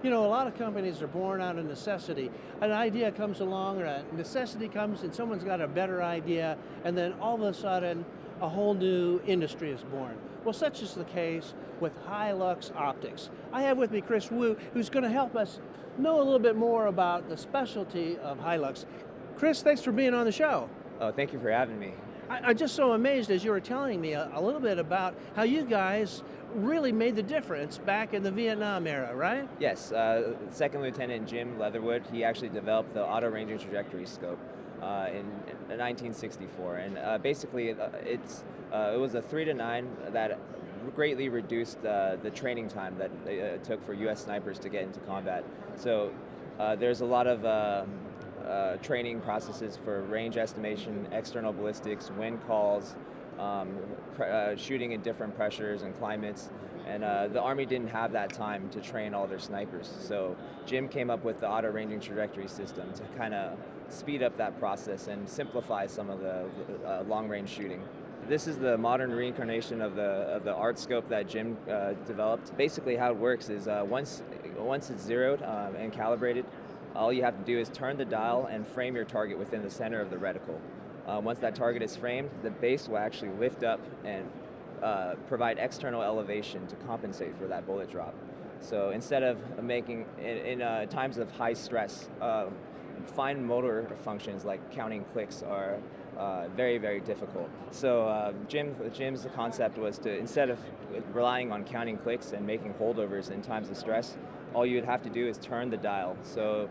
You know, a lot of companies are born out of necessity. An idea comes along, or a necessity comes, and someone's got a better idea, and then all of a sudden, a whole new industry is born. Well, such is the case with Hi-Lux Optics. I have with me Chris Wu, who's going to help us know a little bit more about the specialty of Hi-Lux. Chris, thanks for being on the show. Oh, thank you for having me. I'm just so amazed as you were telling me a little bit about how you guys really made the difference back in the Vietnam era, right? Yes, Second Lieutenant Jim Leatherwood, he actually developed the Auto Ranging Trajectory Scope in 1964. And basically, it was a 3 to 9 that greatly reduced the training time that it took for U.S. snipers to get into combat. So there's a lot of training processes for range estimation, external ballistics, wind calls, shooting in different pressures and climates, and the Army didn't have that time to train all their snipers. So Jim came up with the Auto Ranging Trajectory System to kind of speed up that process and simplify some of the long-range shooting. This is the modern reincarnation of the ART scope that Jim developed. Basically how it works is once it's zeroed and calibrated, all you have to do is turn the dial and frame your target within the center of the reticle. Once that target is framed, the base will actually lift up and provide external elevation to compensate for that bullet drop. So instead of making, in times of high stress, fine motor functions like counting clicks are very, very difficult. So Jim's concept was to, instead of relying on counting clicks and making holdovers in times of stress, all you would have to do is turn the dial. So,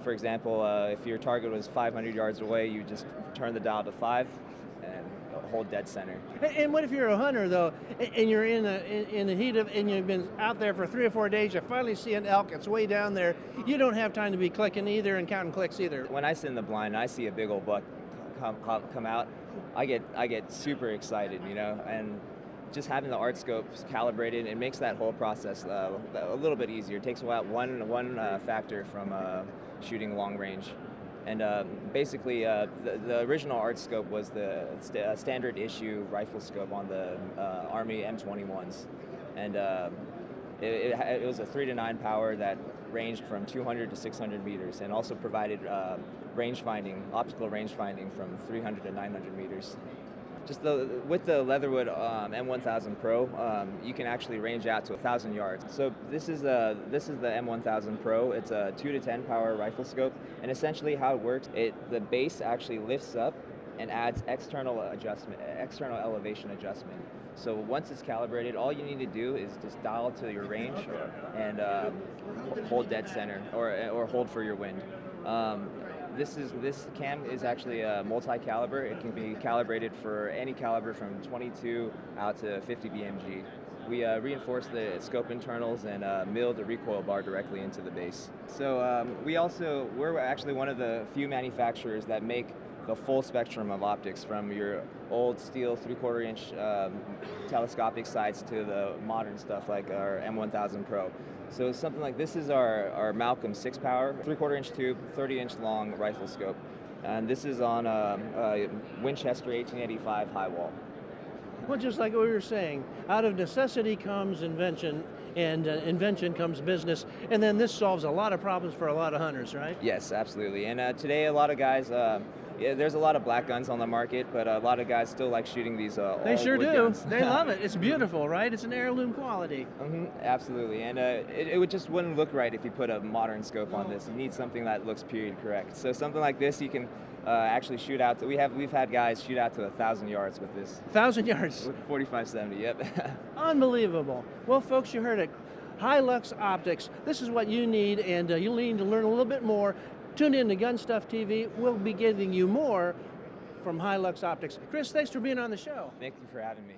for example, if your target was 500 yards away, you just turn the dial to 5 and hold dead center. And what if you're a hunter, though, and you're in the heat of, and you've been out there for 3 or 4 days, you finally see an elk, it's way down there, you don't have time to be clicking either and counting clicks either. When I sit in the blind and I see a big old buck come out, I get super excited, you know, and just having the ART scope calibrated, it makes that whole process a little bit easier. It takes out one factor from shooting long range. And basically, the original ART scope was the standard issue rifle scope on the Army M21s. And it was a 3 to 9 power that ranged from 200 to 600 meters and also provided range finding, optical range finding from 300 to 900 meters. Just with the Leatherwood M1000 Pro, you can actually range out to 1,000 yards. So this is the M1000 Pro. It's a 2 to 10 power rifle scope, and essentially how it works, the base actually lifts up and adds external elevation adjustment. So once it's calibrated, all you need to do is just dial to your range and hold dead center or hold for your wind. This cam is actually a multi-caliber. It can be calibrated for any caliber from 22 out to 50 BMG. We reinforce the scope internals and mill the recoil bar directly into the base. So we're actually one of the few manufacturers that make the full spectrum of optics, from your old steel 3/4 inch telescopic sights to the modern stuff like our M1000 Pro. So something like this is our Malcolm 6 power, 3/4 inch tube, 30 inch long rifle scope. And this is on a Winchester 1885 high wall. Well, just like what we were saying, out of necessity comes invention, and invention comes business, and then this solves a lot of problems for a lot of hunters, right? Yes, absolutely. And today a lot of guys, there's a lot of black guns on the market, but a lot of guys still like shooting these They sure do. guns. They love it. It's beautiful, right? It's an heirloom quality. Absolutely. And it just wouldn't look right if you put a modern scope on this. You need something that looks period correct. So something like this, you can actually shoot out to, we've had guys shoot out to 1,000 yards with this. 1,000 yards. With 45-70, yep. Unbelievable. Well, folks, you heard it. Hi-Lux Optics. This is what you need, and you'll need to learn a little bit more. Tune in to GunStuff TV. We'll be giving you more from Hi-Lux Optics. Chris, thanks for being on the show. Thank you for having me.